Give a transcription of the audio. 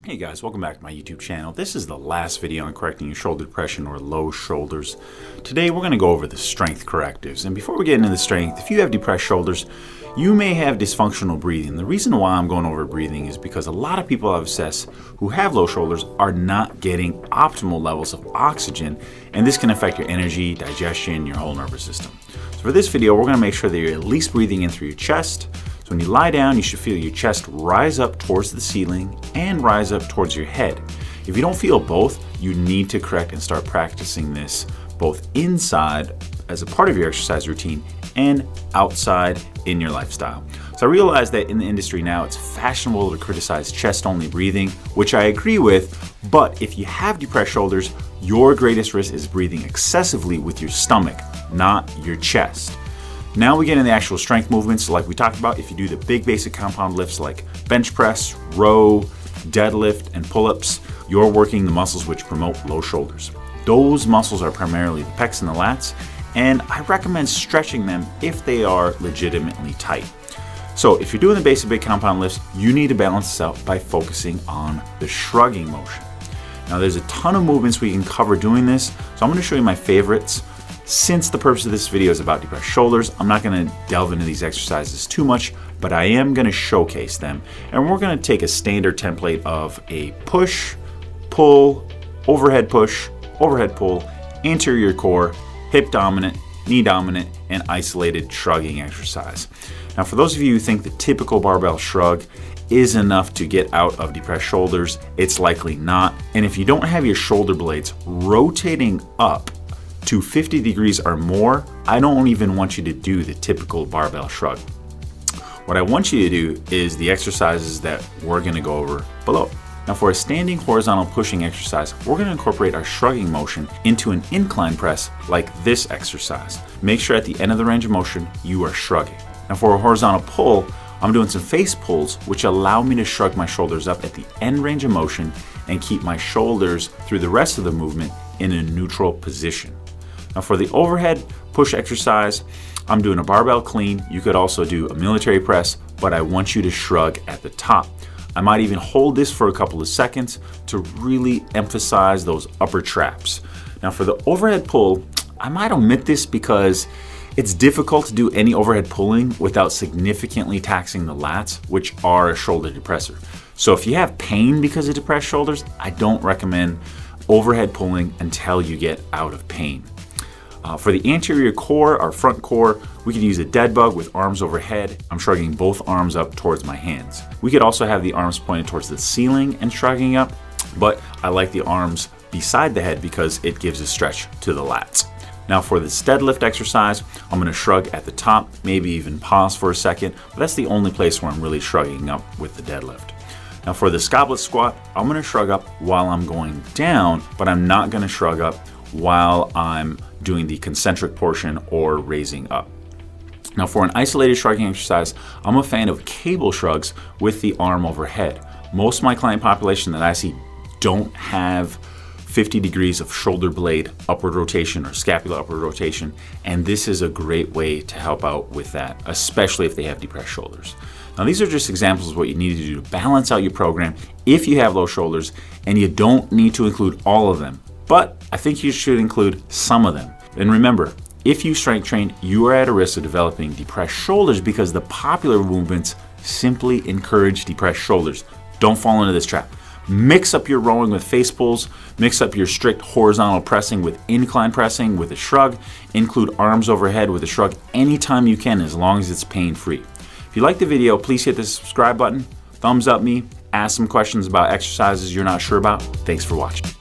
Hey guys, welcome back to my YouTube channel. This is the last video on correcting your shoulder depression or low shoulders. Today we're going to go over the strength correctives. And before we get into the strength, if you have depressed shoulders, you may have dysfunctional breathing. The reason why I'm going over breathing is because a lot of people I've assessed who have low shoulders are not getting optimal levels of oxygen, and this can affect your energy, digestion, your whole nervous system. So for this video, we're going to make sure that you're at least breathing in through your chest. So when you lie down, you should feel your chest rise up towards the ceiling and rise up towards your head. If you don't feel both, you need to correct and start practicing this both inside as a part of your exercise routine and outside in your lifestyle. So I realize that in the industry now, it's fashionable to criticize chest-only breathing, which I agree with, but if you have depressed shoulders, your greatest risk is breathing excessively with your stomach, not your chest. Now we get into the actual strength movements like we talked about. If you do the big basic compound lifts like bench press, row, deadlift, and pull-ups, you're working the muscles which promote low shoulders. Those muscles are primarily the pecs and the lats, and I recommend stretching them if they are legitimately tight. So if you're doing the basic big compound lifts, you need to balance this out by focusing on the shrugging motion. Now there's a ton of movements we can cover doing this, so I'm going to show you my favorites. Since the purpose of this video is about depressed shoulders, I'm not going to delve into these exercises too much, but I am going to showcase them. And we're going to take a standard template of a push, pull, overhead push, overhead pull, anterior core, hip dominant, knee dominant, and isolated shrugging exercise. Now for those of you who think the typical barbell shrug is enough to get out of depressed shoulders, it's likely not. And if you don't have your shoulder blades rotating up to 50 degrees or more, I don't even want you to do the typical barbell shrug. What I want you to do is the exercises that we're going to go over below. Now for a standing horizontal pushing exercise, we're going to incorporate our shrugging motion into an incline press like this exercise. Make sure at the end of the range of motion, you are shrugging. Now for a horizontal pull, I'm doing some face pulls, which allow me to shrug my shoulders up at the end range of motion and keep my shoulders through the rest of the movement in a neutral position. Now for the overhead push exercise, I'm doing a barbell clean. You could also do a military press, but I want you to shrug at the top. I might even hold this for a couple of seconds to really emphasize those upper traps. Now for the overhead pull, I might omit this because it's difficult to do any overhead pulling without significantly taxing the lats, which are a shoulder depressor. So if you have pain because of depressed shoulders, I don't recommend overhead pulling until you get out of pain. For the anterior core, our front core, we could use a dead bug with arms overhead. I'm shrugging both arms up towards my hands. We could also have the arms pointed towards the ceiling and shrugging up, but I like the arms beside the head because it gives a stretch to the lats. Now for this deadlift exercise, I'm going to shrug at the top, maybe even pause for a second, but that's the only place where I'm really shrugging up with the deadlift. Now for the goblet squat, I'm going to shrug up while I'm going down, but I'm not going to shrug up while I'm doing the concentric portion or raising up. Now for an isolated shrugging exercise, I'm a fan of cable shrugs with the arm overhead. Most of my client population that I see don't have 50 degrees of shoulder blade upward rotation or scapula upward rotation, and this is a great way to help out with that, especially if they have depressed shoulders. Now these are just examples of what you need to do to balance out your program if you have low shoulders, and you don't need to include all of them, but I think you should include some of them. And remember, if you strength train, you are at a risk of developing depressed shoulders because the popular movements simply encourage depressed shoulders. Don't fall into this trap. Mix up your rowing with face pulls, mix up your strict horizontal pressing with incline pressing with a shrug, include arms overhead with a shrug anytime you can as long as it's pain-free. If you like the video, please hit the subscribe button, thumbs up me, ask some questions about exercises you're not sure about. Thanks for watching.